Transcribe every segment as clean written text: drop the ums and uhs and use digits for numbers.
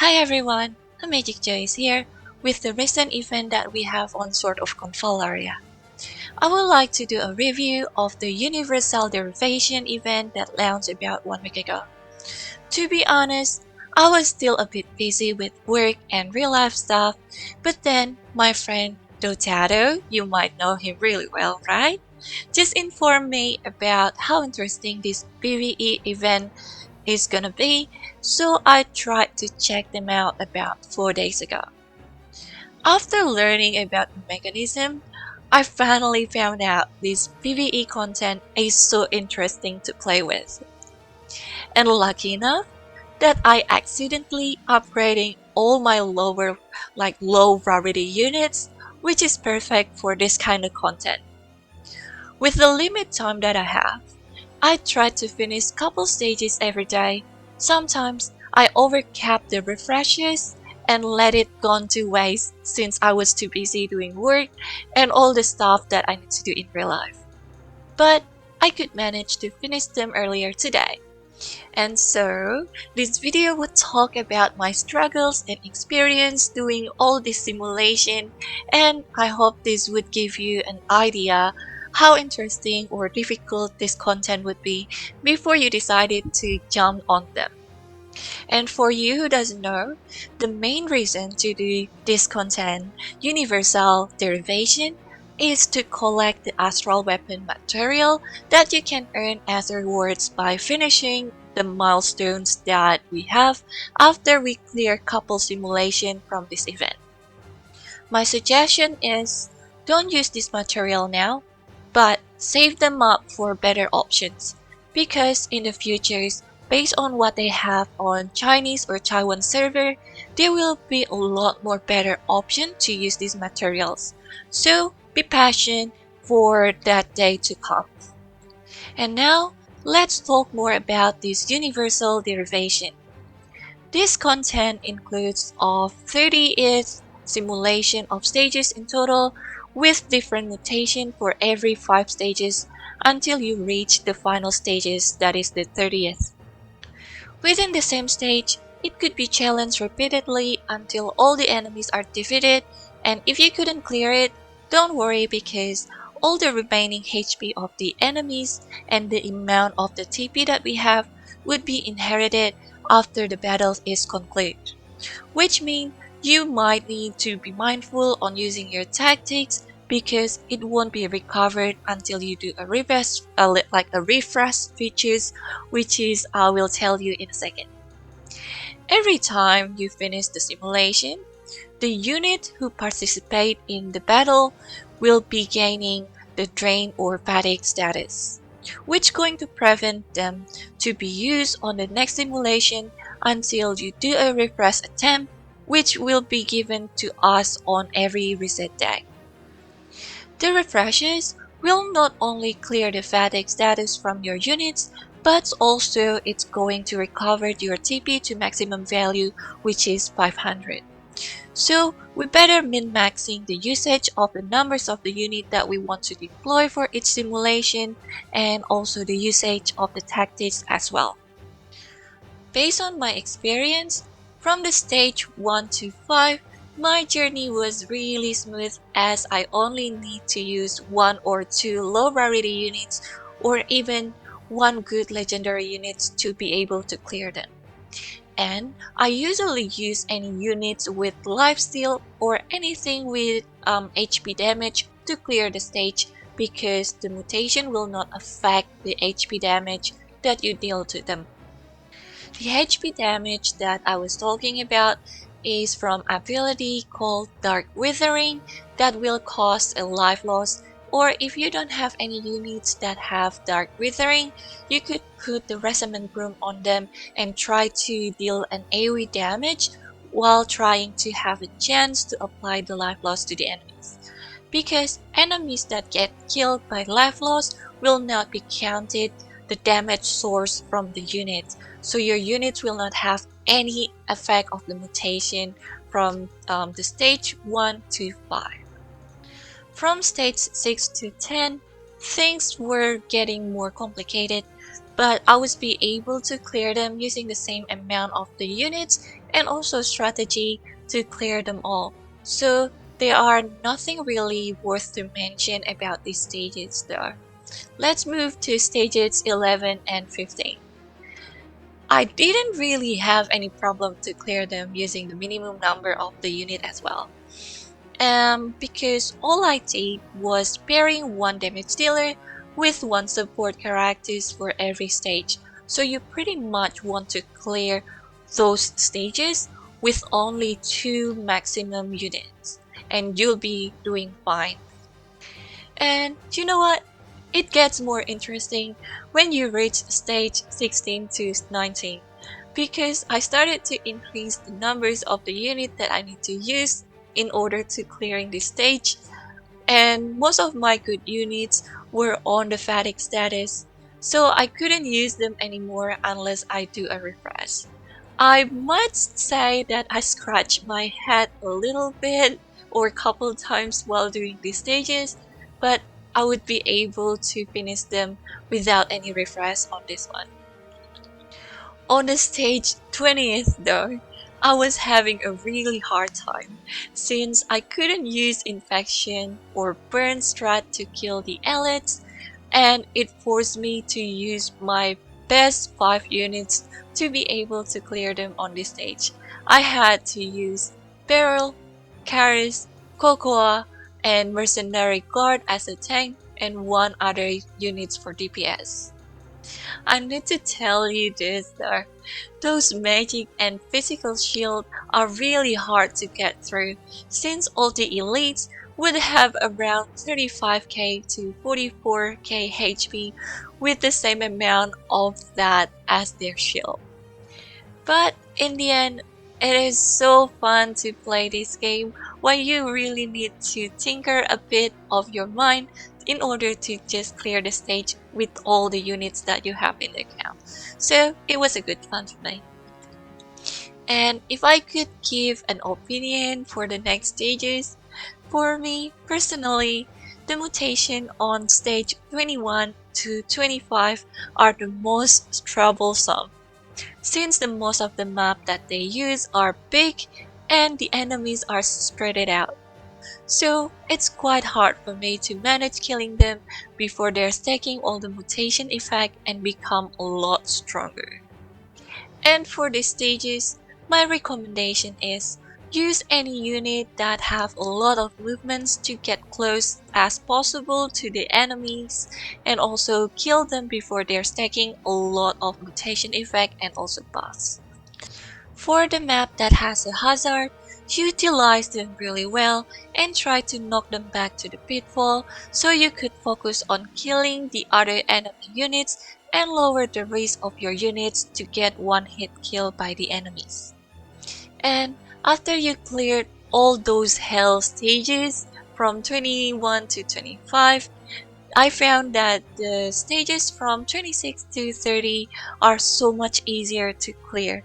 Hi everyone, Magic Joy is here with the recent event that we have on Sword of Convallaria. I would like to do a review of the Universal Derivation event that launched about 1 week ago. To be honest, I was still a bit busy with work and real life stuff, but then my friend Dotado, you might know him really well, right? Just informed me about how interesting this PVE event is gonna be, so I tried to check them out about 4 days ago. After learning about the mechanism, I finally found out this PvE content is so interesting to play with. And lucky enough that I accidentally upgrading all my low rarity units, which is perfect for this kind of content. With the limit time that I have, I try to finish couple stages every day. Sometimes I overcap the refreshes and let it gone to waste since I was too busy doing work and all the stuff that I need to do in real life. But I could manage to finish them earlier today. And so, this video would talk about my struggles and experience doing all this simulation, and I hope this would give you an idea how interesting or difficult this content would be before you decided to jump on them. And for you who doesn't know, the main reason to do this content, Universal Derivation, is to collect the astral weapon material that you can earn as rewards by finishing the milestones that we have after we clear couple simulation from this event. My suggestion is don't use this material now, but save them up for better options, because in the futures, based on what they have on Chinese or Taiwan server, there will be a lot more better option to use these materials. So be patient for that day to come. And now, let's talk more about this universal derivation. This content includes of 38 simulation of stages in total, with different mutation for every 5 stages until you reach the final stages, that is the 30th. Within the same stage, it could be challenged repeatedly until all the enemies are defeated, and if you couldn't clear it, don't worry, because all the remaining HP of the enemies and the amount of the TP that we have would be inherited after the battle is concluded, which means you might need to be mindful on using your tactics, because it won't be recovered until you do a refresh features, which is I will tell you in a second. Every time you finish the simulation, the unit who participate in the battle will be gaining the drain or fatigue status, which going to prevent them to be used on the next simulation until you do a refresh attempt, which will be given to us on every reset day. The refreshes will not only clear the fatigue status from your units, but also it's going to recover your TP to maximum value, which is 500. So we better min-maxing the usage of the numbers of the unit that we want to deploy for each simulation, and also the usage of the tactics as well. Based on my experience, from the stage 1 to 5, my journey was really smooth, as I only need to use 1 or 2 low rarity units or even 1 good legendary units to be able to clear them. And I usually use any units with lifesteal or anything with HP damage to clear the stage, because the mutation will not affect the HP damage that you deal to them. The HP damage that I was talking about is from ability called Dark Withering that will cause a life loss, or if you don't have any units that have Dark Withering, you could put the Resonant Broom on them and try to deal an AoE damage while trying to have a chance to apply the life loss to the enemies. Because enemies that get killed by life loss will not be counted the damage source from the unit, so your units will not have any effect of the mutation from the stage 1 to 5. From stage 6 to 10, things were getting more complicated, but I would be able to clear them using the same amount of the units and also strategy to clear them all. So there are nothing really worth to mention about these stages though. Let's move to stages 11 and 15. I didn't really have any problem to clear them using the minimum number of the unit as well. Because all I did was pairing one damage dealer with one support characters for every stage. So you pretty much want to clear those stages with only 2 maximum units, and you'll be doing fine. And you know what? It gets more interesting when you reach stage 16 to 19, because I started to increase the numbers of the unit that I need to use in order to clearing this stage, and most of my good units were on the fatigue status, so I couldn't use them anymore unless I do a refresh. I must say that I scratched my head a little bit or a couple times while doing these stages, but I would be able to finish them without any refresh on this one. On the stage 20th though, I was having a really hard time since I couldn't use infection or burn strat to kill the elites, and it forced me to use my best 5 units to be able to clear them on this stage. I had to use Beryl, Karis, Cocoa, and Mercenary Guard as a tank and one other units for DPS. I need to tell you this though, those magic and physical shield are really hard to get through since all the elites would have around 35k to 44k HP with the same amount of that as their shield. But in the end, it is so fun to play this game while you really need to tinker a bit of your mind in order to just clear the stage with all the units that you have in the account. So it was a good fun for me. And if I could give an opinion for the next stages, for me personally, the mutation on stage 21 to 25 are the most troublesome, since the most of the map that they use are big and the enemies are spread out. So it's quite hard for me to manage killing them before they're stacking all the mutation effect and become a lot stronger. And for these stages, my recommendation is use any unit that have a lot of movements to get close as possible to the enemies and also kill them before they're stacking a lot of mutation effect and also buffs. For the map that has a hazard, utilize them really well and try to knock them back to the pitfall so you could focus on killing the other enemy units and lower the risk of your units to get one hit kill by the enemies. And after you cleared all those hell stages from 21 to 25, I found that the stages from 26 to 30 are so much easier to clear.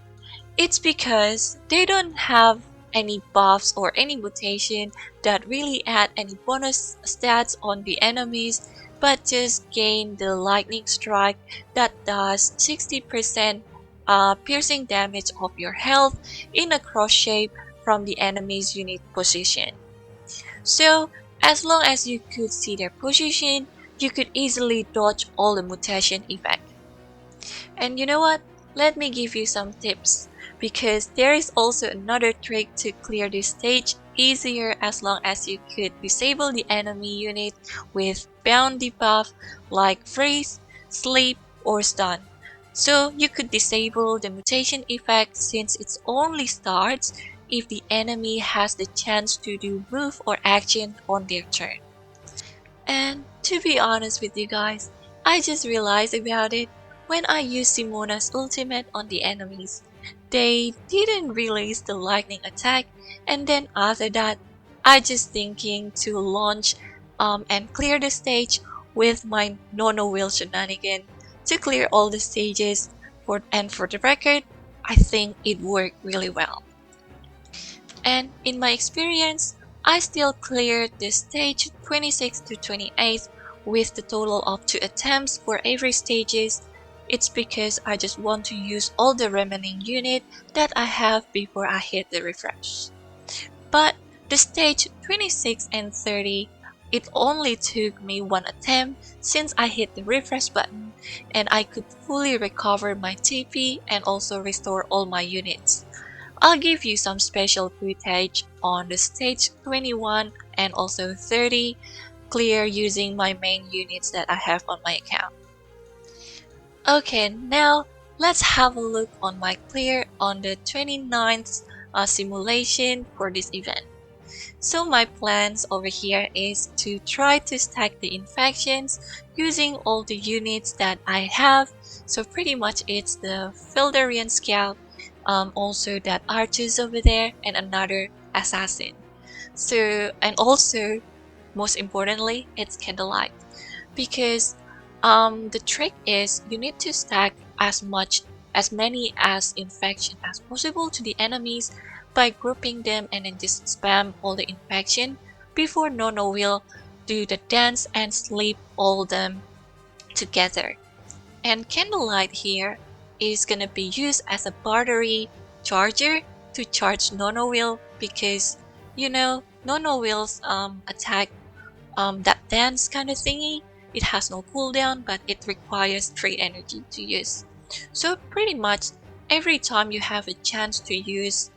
It's because they don't have any buffs or any mutation that really add any bonus stats on the enemies, but just gain the lightning strike that does 60% piercing damage of your health in a cross shape from the enemy's unit position. So as long as you could see their position, you could easily dodge all the mutation effect. And you know what? Let me give you some tips, because there is also another trick to clear this stage easier as long as you could disable the enemy unit with bound debuff like freeze, sleep, or stun. So you could disable the mutation effect since it only starts if the enemy has the chance to do move or action on their turn. And to be honest with you guys, I just realized about it when I used Simona's ultimate on the enemies. They didn't release the lightning attack, and then after that, I just thinking to launch and clear the stage with my no-wheel shenanigan to clear all the stages, and for the record, I think it worked really well. And in my experience, I still cleared the stage 26 to 28 with the total of 2 attempts for every stages, It's because I just want to use all the remaining unit that I have before I hit the refresh. But the stage 26 and 30, it only took me one attempt since I hit the refresh button and I could fully recover my TP and also restore all my units. I'll give you some special footage on the stage 21 and also 30 clear using my main units that I have on my account. Okay, now let's have a look on my clear on the 29th simulation for this event. So my plans over here is to try to stack the infections using all the units that I have. So pretty much it's the Fildarian Scout, also that Archers over there, and another Assassin. So, and also, most importantly, it's Candlelight. Because the trick is you need to stack as many as infection as possible to the enemies by grouping them and then just spam all the infection before Nono will do the dance and sleep all them together. And Candlelight here is gonna be used as a battery charger to charge Nono will because Nono will's attack, that dance kind of thingy, it has no cooldown but it requires 3 energy to use. So pretty much every time you have a chance to use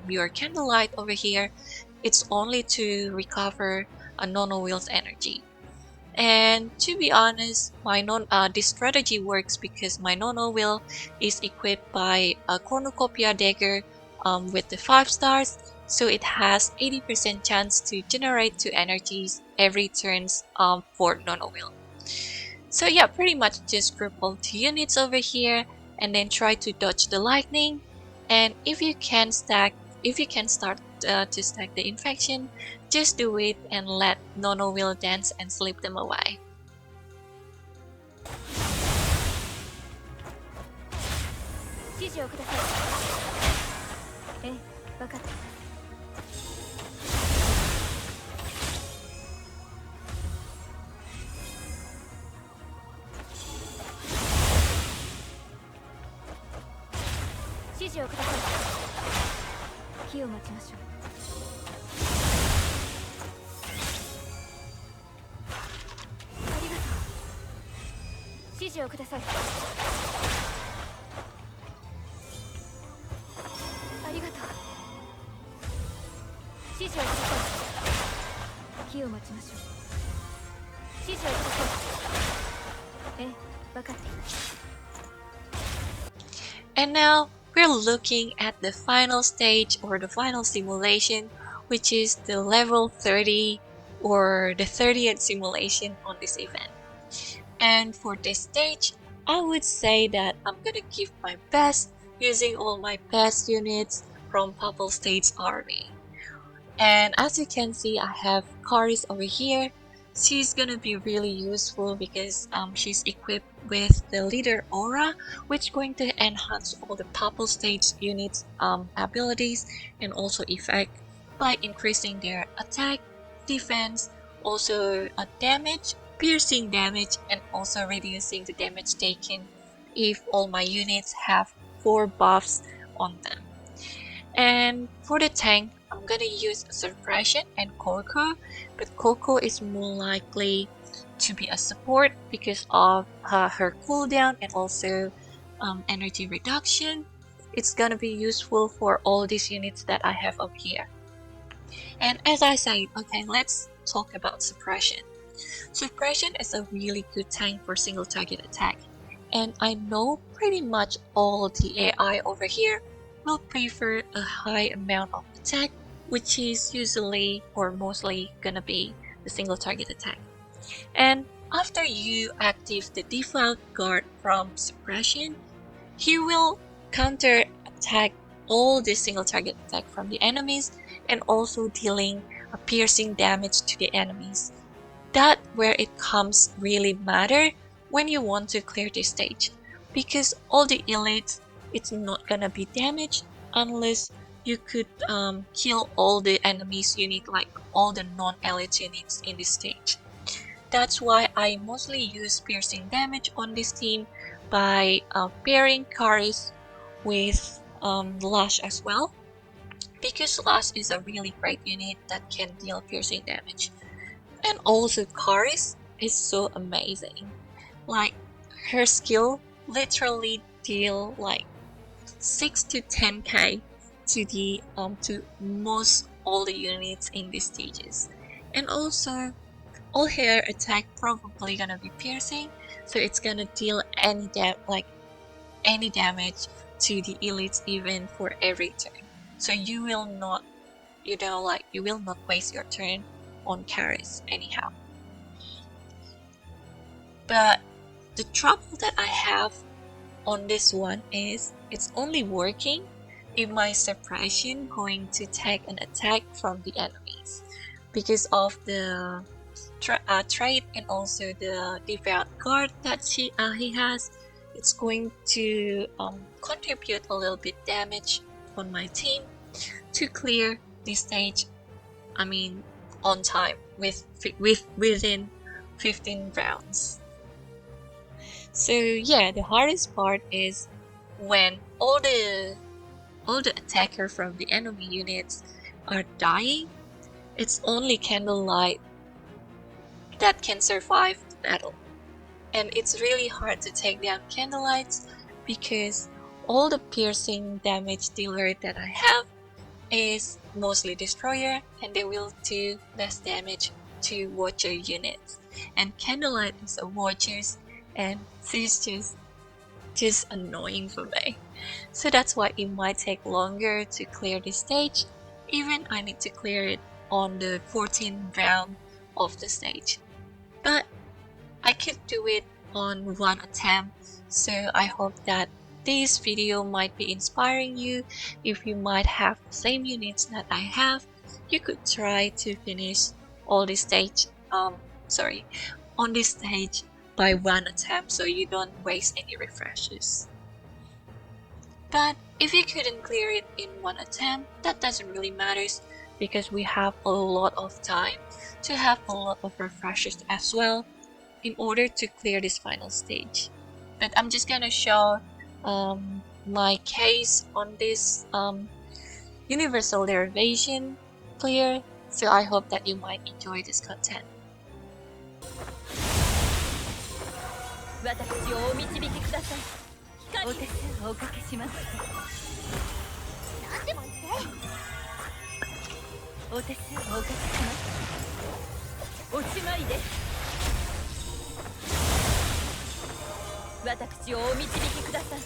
your Candlelight over here, it's only to recover a Nono will's energy. And to be honest, this strategy works because my Nono will is equipped by a Cornucopia dagger with the 5 stars, so it has 80% chance to generate 2 energies every turns for Nono will. So yeah, pretty much just group all 2 units over here and then try to dodge the lightning. And if you can start to stack the infection, just do it and let Nono will dance and sleep them away. 指示をください。え、わかった。指示をください。火を待ちましょう。ありがとう。指示をください。ありがとう。指示をください。火を待ちましょう。指示をください。え、わかっています。And now we're looking at the final stage or the final simulation, which is the level 30 or the 30th simulation on this event. And for this stage, I would say that I'm gonna give my best using all my best units from Purple State's army. And as you can see, I have Karis over here. She's gonna be really useful because she's equipped with the leader aura, which is going to enhance all the Purple Stage units abilities and also effect by increasing their attack, defense, also damage, piercing damage, and also reducing the damage taken if all my units have 4 buffs on them. And for the tank, I'm gonna use Suppression and Coco, but Coco is more likely to be a support because of her cooldown and also energy reduction. It's gonna be useful for all these units that I have up here. And as I said, okay, let's talk about Suppression. Suppression is a really good tank for single target attack, and I know pretty much all the AI over here will prefer a high amount of attack, which is usually or mostly gonna be the single target attack. And after you activate the default guard from Suppression, he will counter attack all the single target attack from the enemies and also dealing a piercing damage to the enemies. That's where it comes really matter when you want to clear this stage, because all the elites, it's not gonna be damaged unless you could kill all the enemies unit, like all the non-elite units in this stage. That's why I mostly use piercing damage on this team, by pairing Karis with Lash as well, because Lash is a really great unit that can deal piercing damage. And also Karis is so amazing. Like, her skill literally deal like 6 to 10k to the to most all the units in these stages. And also all her attack probably gonna be piercing, so it's gonna deal any damage to the elites even for every turn. So you will not, you will not waste your turn on Karis anyhow. But the trouble that I have on this one is it's only working if my suppression going to take an attack from the enemies, because of the trait and also the devout guard that he has. It's going to contribute a little bit damage on my team to clear this stage, I mean, on time within 15 rounds. So yeah, the hardest part is when all the attacker from the enemy units are dying. It's only Candlelight that can survive the battle, and it's really hard to take down Candlelights because all the piercing damage dealer that I have is mostly Destroyer, and they will do less damage to Watcher units, and Candlelight is a Watchers, and she's just annoying for me. So that's why it might take longer to clear this stage. Even I need to clear it on the 14th round of the stage. But I could do it on one attempt, so I hope that this video might be inspiring you. If you might have the same units that I have, you could try to finish all this stage on this stage by one attempt, so you don't waste any refreshes. But if you couldn't clear it in one attempt, that doesn't really matter, because we have a lot of time to have a lot of refreshes as well in order to clear this final stage. But I'm just gonna show my case on this universal derivation clear, so I hope that you might enjoy this content. 私をお導きください。お手数をおかけします。何でも言って。お手数をおかけします。おしまいです。私をお導きください。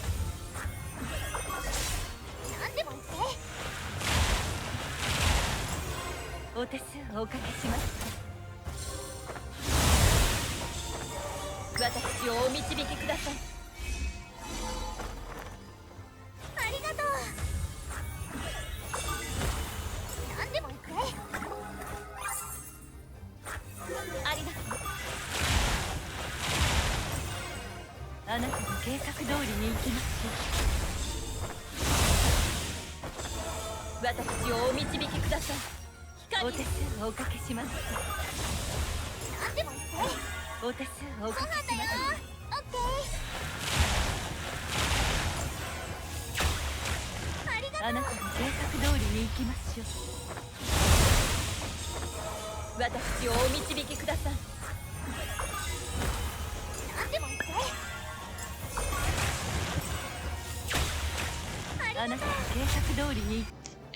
何でも言って。お手数をおかけします。私をお導きください。ありがとう。何でも言って。ありがとう。あなたの計画通りに行きますよ。私をお導きください。お手数をおかけします。何でも言って。お手数をおかけします。オッケー。ありがとう。あなたの計画通りに行きましょう。私をお導きください。何でも言って。あなたの計画通りに。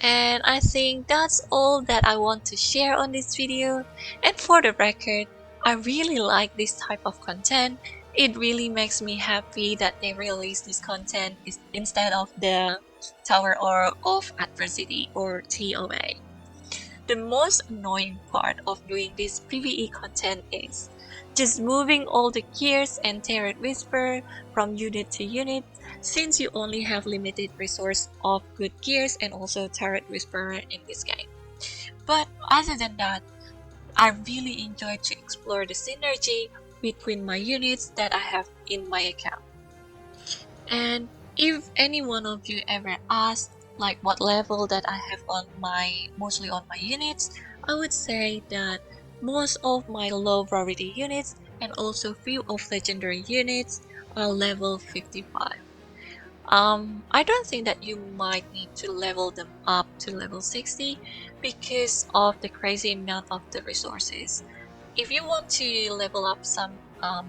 And I think that's all that I want to share on this video. And for the record, I really like this type of content. It really makes me happy that they release this content instead of the Tower of Adversity or TOA. The most annoying part of doing this PVE content is just moving all the gears and Turret Whisper from unit to unit, since you only have limited resource of good gears and also Turret Whisperer in this game. But other than that, I really enjoy to explore the synergy between my units that I have in my account. And if any one of you ever asked like what level that I have on mostly on my units, I would say that most of my low rarity units and also few of legendary units level 55. I don't think that you might need to level them up to level 60 because of the crazy amount of the resources. If you want to level up some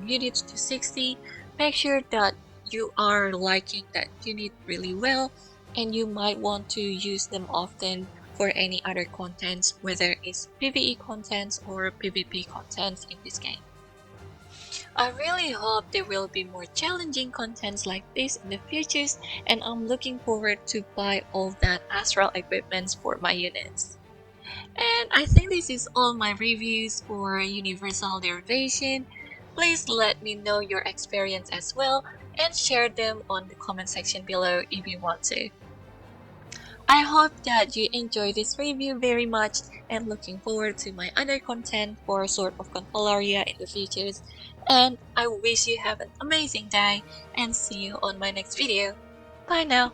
units to 60, make sure that you are liking that unit really well, and you might want to use them often for any other contents, whether it's PvE contents or PvP contents in this game. I really hope there will be more challenging contents like this in the futures, and I'm looking forward to buy all that astral equipments for my units. And I think this is all my reviews for Universal Derivation. Please let me know your experience as well and share them on the comment section below if you want to. I hope that you enjoy this review very much and looking forward to my other content for Sword of Convallaria in the futures. And I wish you have an amazing day and see you on my next video. Bye now.